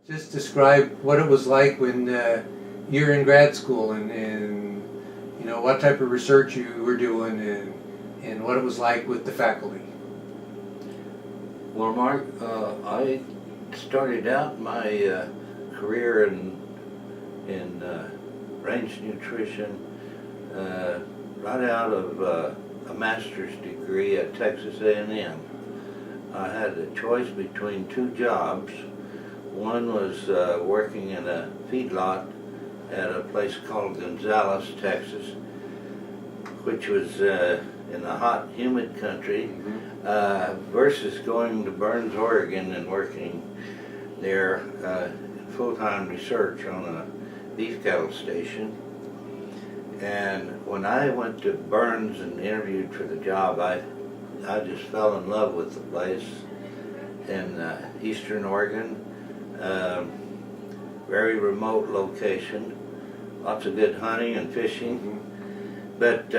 Just describe what it was like when you're in grad school and you know what type of research you were doing and what it was like with the faculty. Well, Mark, I started out my career in range nutrition right out of a master's degree at Texas A&M. I had a choice between two jobs. One was working in a feedlot at a place called Gonzales, Texas, which was in a hot, humid country, versus going to Burns, Oregon and working there in full-time research on a beef cattle station. And when I went to Burns and interviewed for the job, I just fell in love with the place in eastern Oregon. Very remote location, lots of good hunting and fishing. But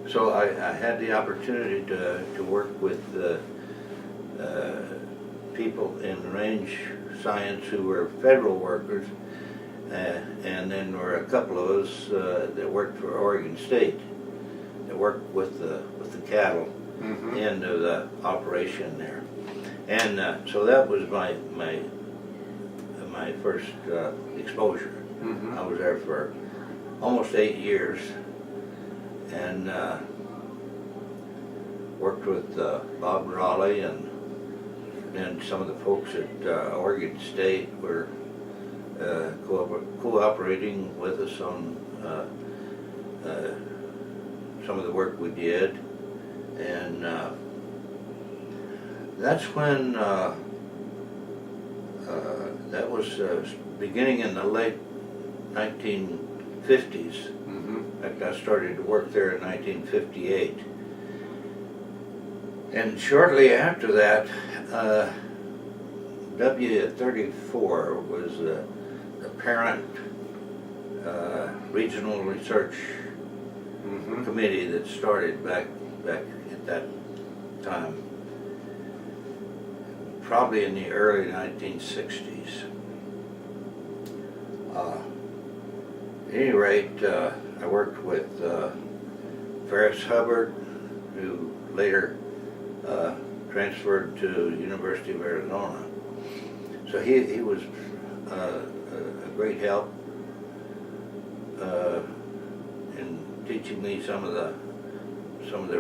so I had the opportunity to work with people in range science who were federal workers, and then there were a couple of us that worked for Oregon State, that worked with the cattle end of the operation there. And so that was my first exposure. I was there for almost 8 years, and worked with Bob Raleigh, and then some of the folks at Oregon State were cooperating with us on some of the work we did. And that's when that was beginning in the late 1950s. In fact, I started to work there in 1958. And shortly after that, W34 was the parent regional research committee that started back at that time, probably in the early 1960s. At any rate, I worked with Ferris Hubbard, who later transferred to University of Arizona. So he was a great help in teaching me some of the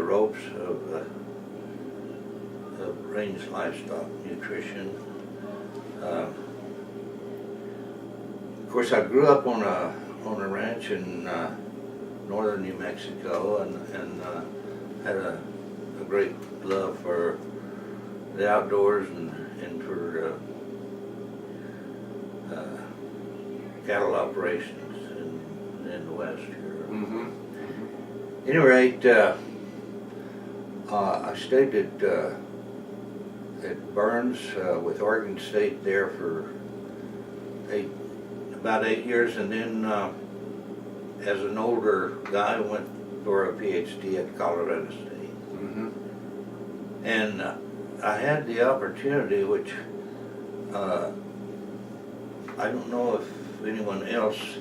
ropes of range livestock nutrition. Of course, I grew up on a ranch in northern New Mexico, and had a great love for the outdoors and for cattle operations in the west here. At any rate, I stayed at Burns with Oregon State there for about 8 years, and then as an older guy went for a PhD at Colorado State. And I had the opportunity, which I don't know if anyone else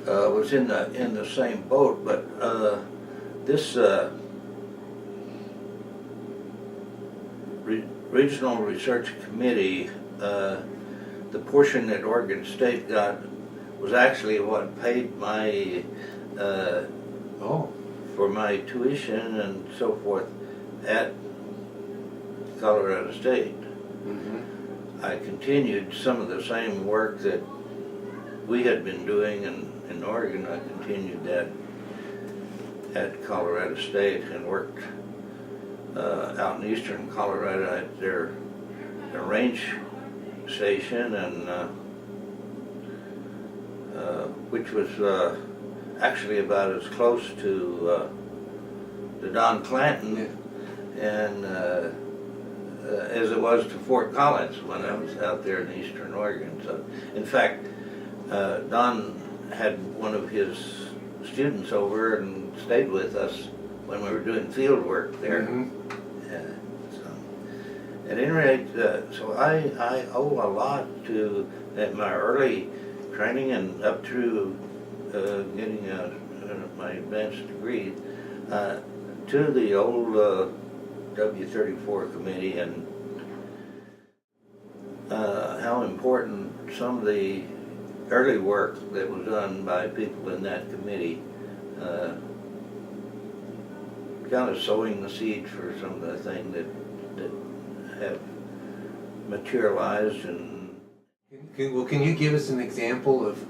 was in the same boat, but this regional research committee, the portion that Oregon State got was actually what paid my for my tuition and so forth at Colorado State. I continued some of the same work that we had been doing in Oregon. I continued that at Colorado State and worked out in eastern Colorado at their range station, and which was actually about as close to Don Clanton and as it was to Fort Collins when I was out there in eastern Oregon. So, in fact, Don had one of his students over and stayed with us when we were doing field work there. At any rate, so I owe a lot to my early training and up through getting my advanced degree to the old W34 committee, and how important some of the early work that was done by people in that committee, kind of sowing the seed for some of the things that have materialized. And can you give us an example of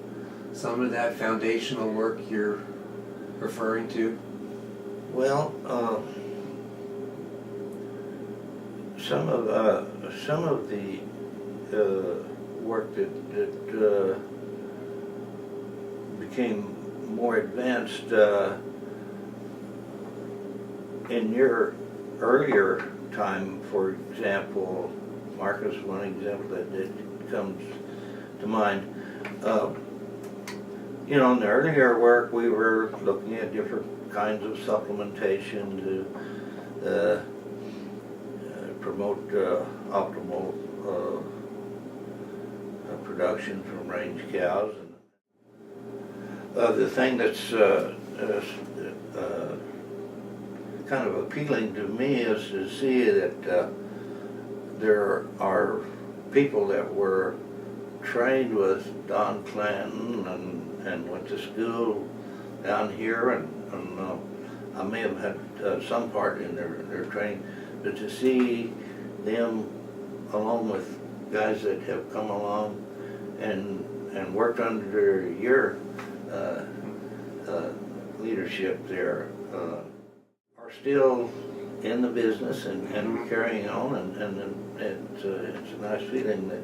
some of that foundational work you're referring to? Well, some of the work that became more advanced in your earlier time. For example, Marcus, one example that comes to mind. You know, in the earlier work, we were looking at different kinds of supplementation to promote optimal production from range cows. And the thing that's kind of appealing to me is to see that there are people that were trained with Don Clanton and went to school down here, and I may have had some part in their training, but to see them along with guys that have come along and worked under your leadership there are still in the business and carrying on, and it's a nice feeling that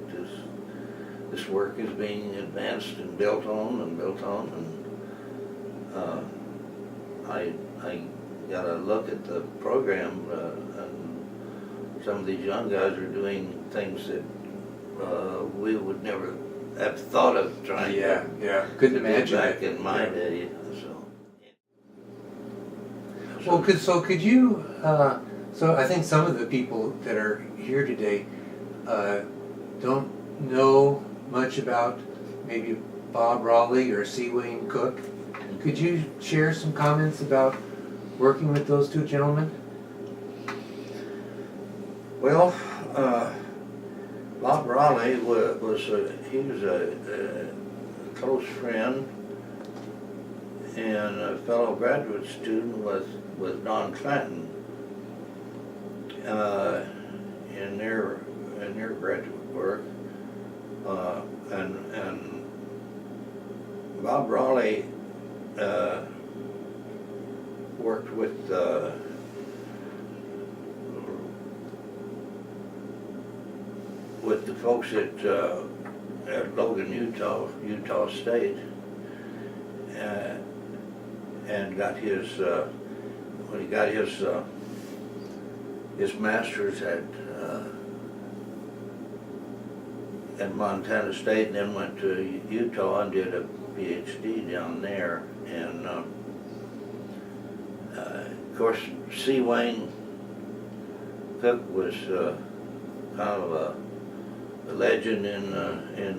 this work is being advanced and built on, and I got a look at the program, and some of these young guys are doing things that we would never have thought of trying. Yeah, couldn't imagine back it. in my day. Well, could you? So I think some of the people that are here today don't know much about maybe Bob Raleigh or C. Wayne Cook. Could you share some comments about working with those two gentlemen? Well, Bob Raleigh was a close friend and a fellow graduate student with Don Clanton in their graduate work, and Bob Raleigh worked with the folks at Logan, Utah State, and got his when he got his master's at Montana State, and then went to Utah and did a PhD down there. And of course, C. Wayne Cook was kind of a legend in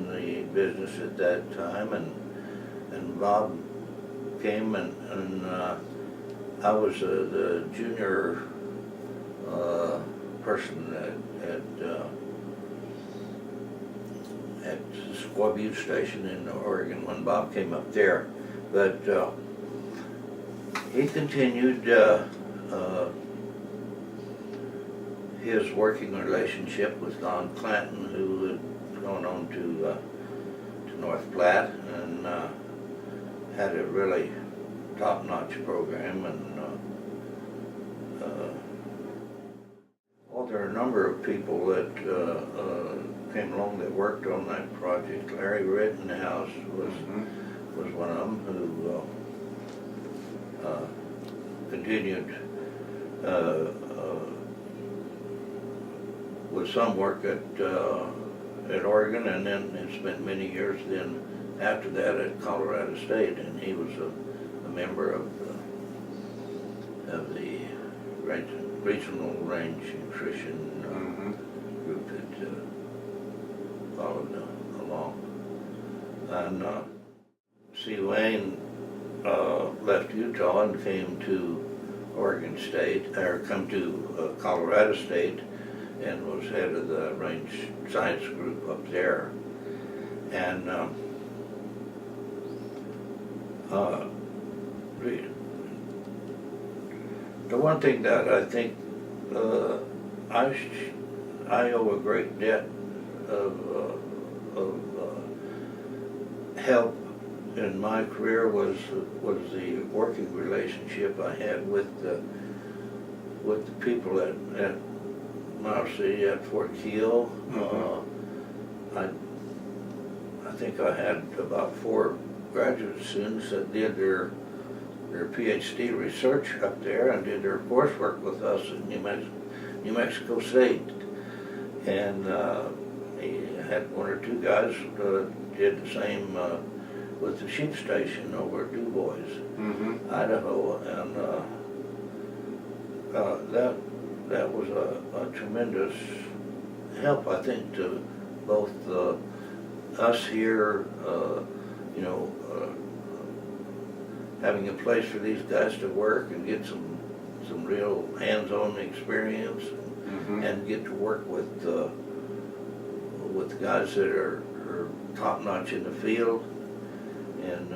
the business at that time, and Bob came, and I was the junior person at Squaw Butte Station in Oregon when Bob came up there. But he continued his working relationship with Don Clanton, who had gone on to North Platte and had a really top-notch program. And well, there are a number of people that came along that worked on that project. Larry Rittenhouse was one of them, who continued with some work at Oregon, and then spent many years then after that at Colorado State, and he was a member of the Regional Range Nutrition that followed along. And C. Wayne left Utah and came to Oregon State, or come to Colorado State, and was head of the range science group up there. And the one thing that I think I owe a great debt of help in my career was the working relationship I had with the people at Miles City, at Fort Keel. I think I had about 4 graduate students that did their PhD research up there and did their coursework with us at New Mexico State. And he had 1 or 2 guys did the same with the sheep station over at Du Bois, Idaho, and that was a tremendous help, I think, to both us here, you know, having a place for these guys to work and get some real hands-on experience, and get to work with guys that are top-notch in the field. And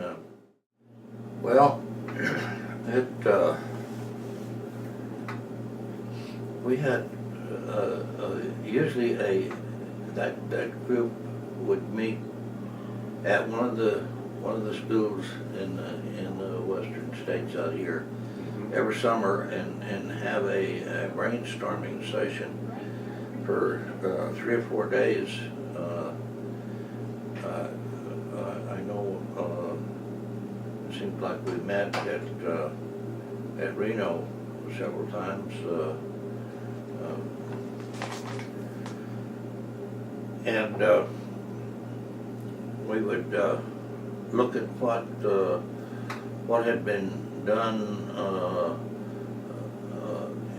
well, we had usually that group would meet at one of the schools in the western states out here every summer, and have a brainstorming session for 3 or 4 days. I know it seemed like we met at Reno several times, and we would look at what had been done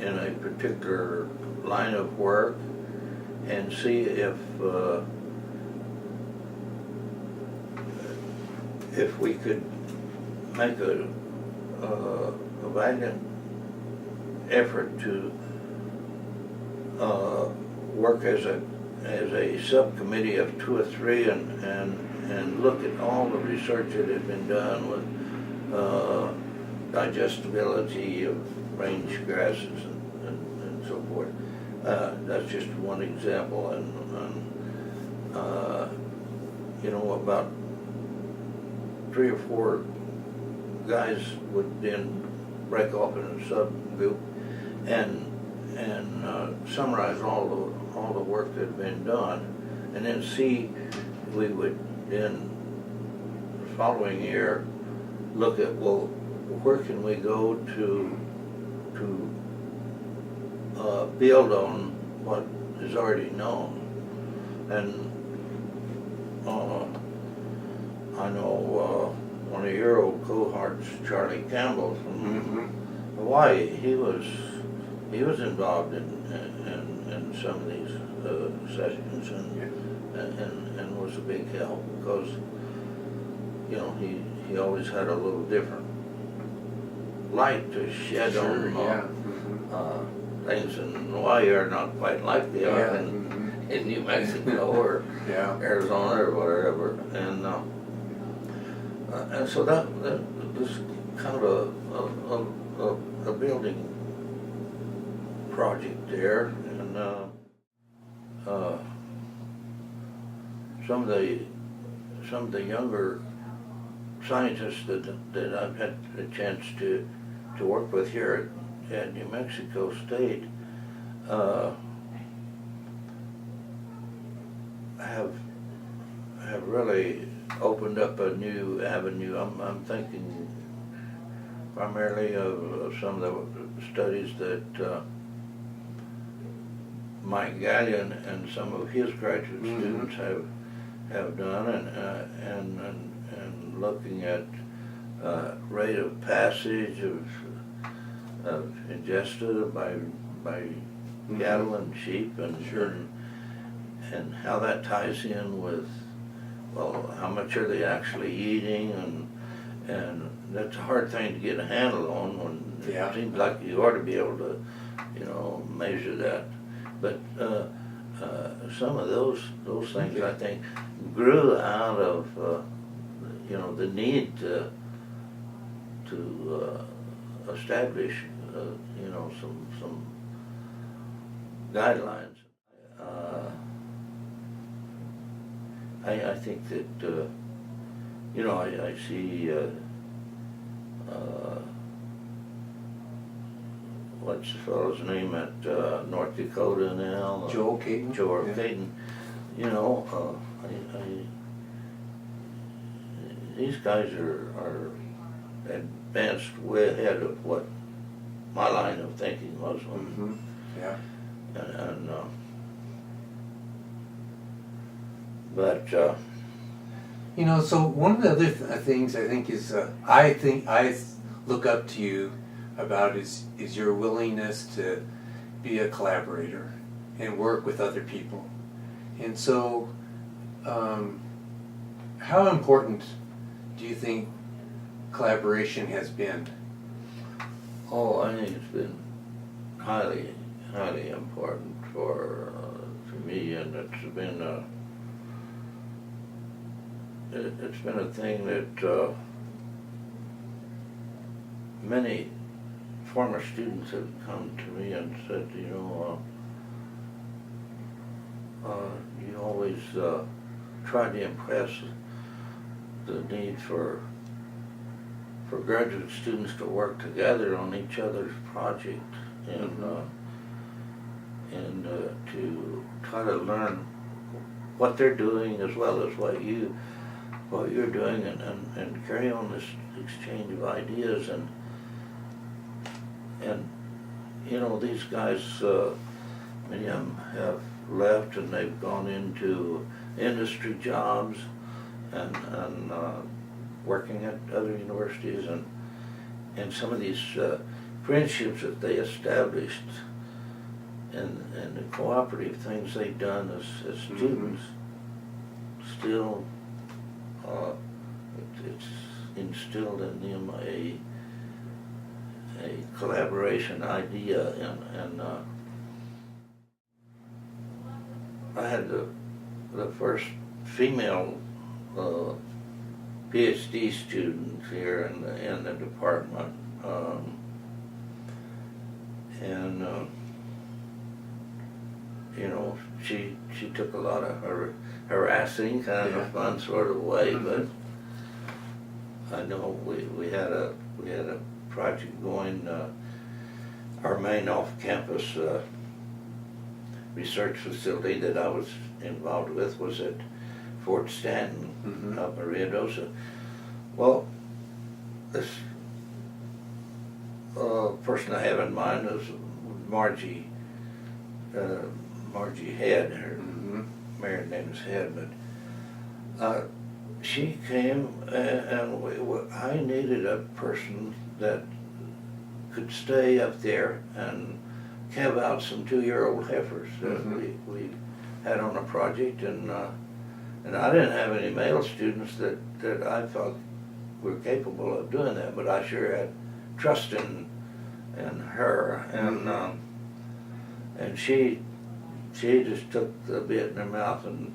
in a particular line of work, and see if we could make a valiant effort to work as a subcommittee of 2 or 3 and look at all the research that had been done with digestibility of range grasses and so forth. That's just one example, and you know, about 3 or 4 guys would then break off in a subgroup and summarize all the work that had been done, and then we would then the following year look at, well, where can we go to build on what is already known. And I know one of your old cohorts, Charlie Campbell from Hawaii, he was involved in some of these sessions, and was a big help, because, you know, he always had a little different light to shed on things in Hawaii are not quite like they are in New Mexico or Arizona or wherever, and so that was kind of a building project there, and some of the younger scientists that I've had a chance to work with here at New Mexico State have really opened up a new avenue. I'm thinking primarily of some of the studies that Mike Gallion and some of his graduate students have done, and looking at rate of passage of ingested by cattle and sheep, and and how that ties in with, well, how much are they actually eating, and that's a hard thing to get a handle on when Yeah. it seems like you ought to be able to, measure that. But some of those things I think grew out of the need to establish some guidelines. I think that I see what's the fellow's name at North Dakota now? Joel Caton? Joel Yeah. Caton. These guys are advanced way ahead of what my line of thinking was when, Mm-hmm. Yeah. and So one of the other things I think is, I look up to you about is your willingness to be a collaborator and work with other people. And so, how important do you think collaboration has been? Oh, I think it's been highly, highly important for me, and it's been a thing that many former students have come to me and said, you always try to impress the need for graduate students to work together on each other's project, and to try to learn what they're doing as well as what you're doing, and carry on this exchange of ideas, and these guys, many of them have left and they've gone into industry jobs and working at other universities, and some of these friendships that they established and the cooperative things they've done as students still it's instilled in them a collaboration idea, and I had the first female PhD student here in the department, and she took a lot of harassing kind of fun sort of way, but I know we had a project going. Our main off-campus research facility that I was involved with was at Fort Stanton up in Ruidoso. Well, this person I have in mind is Margie Head. Her married name is Head, but she came, and I needed a person that could stay up there and have out some 2-year-old heifers that we had on a project, and I didn't have any male students that I thought were capable of doing that, but I sure had trust in her, and she just took the bit in her mouth and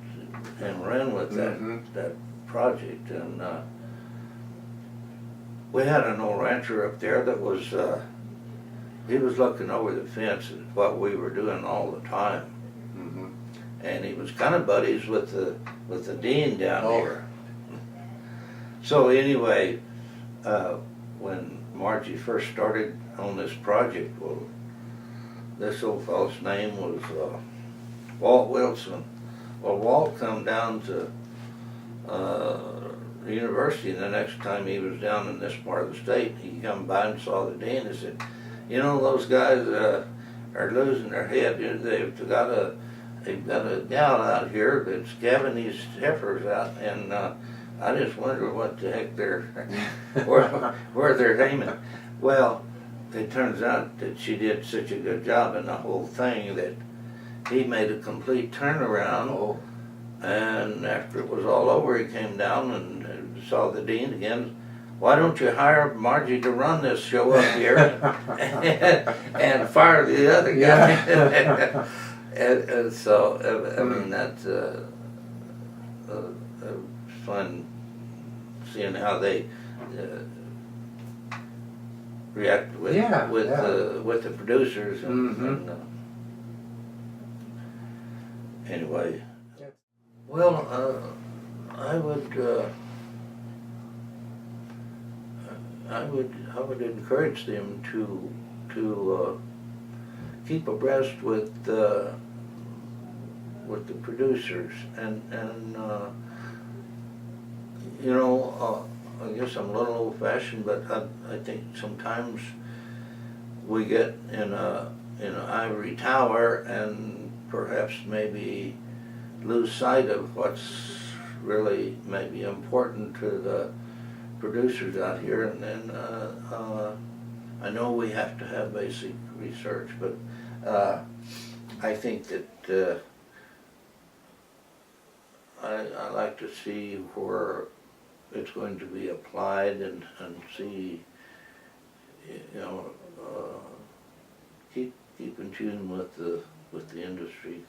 ran with that project, and we had an old rancher up there that was he was looking over the fence at what we were doing all the time, and he was kind of buddies with the dean down here. So anyway, when Margie first started on this project, well, this old fellow's name was Walt Wilson. Well, Walt come down to the university, and the next time he was down in this part of the state, he come by and saw the dean and said, those guys are losing their head. They've got a gal out here that's calving these heifers out, and I just wonder what the heck where they're aiming. Well, it turns out that she did such a good job in the whole thing that he made a complete turnaround. Oh. And after it was all over, he came down and saw the dean again. Why don't you hire Margie to run this show up here and fire the other guy? Yeah. and so, I mean, that's fun seeing how they react with with the producers. And, anyway, well, I would encourage them to keep abreast with the producers and you know, I guess I'm a little old-fashioned, but I think sometimes we get in an ivory tower and perhaps maybe lose sight of what's really maybe important to the producers out here. And then I know we have to have basic research, but I think that I like to see where it's going to be applied and see, you know, keep in tune with the industry.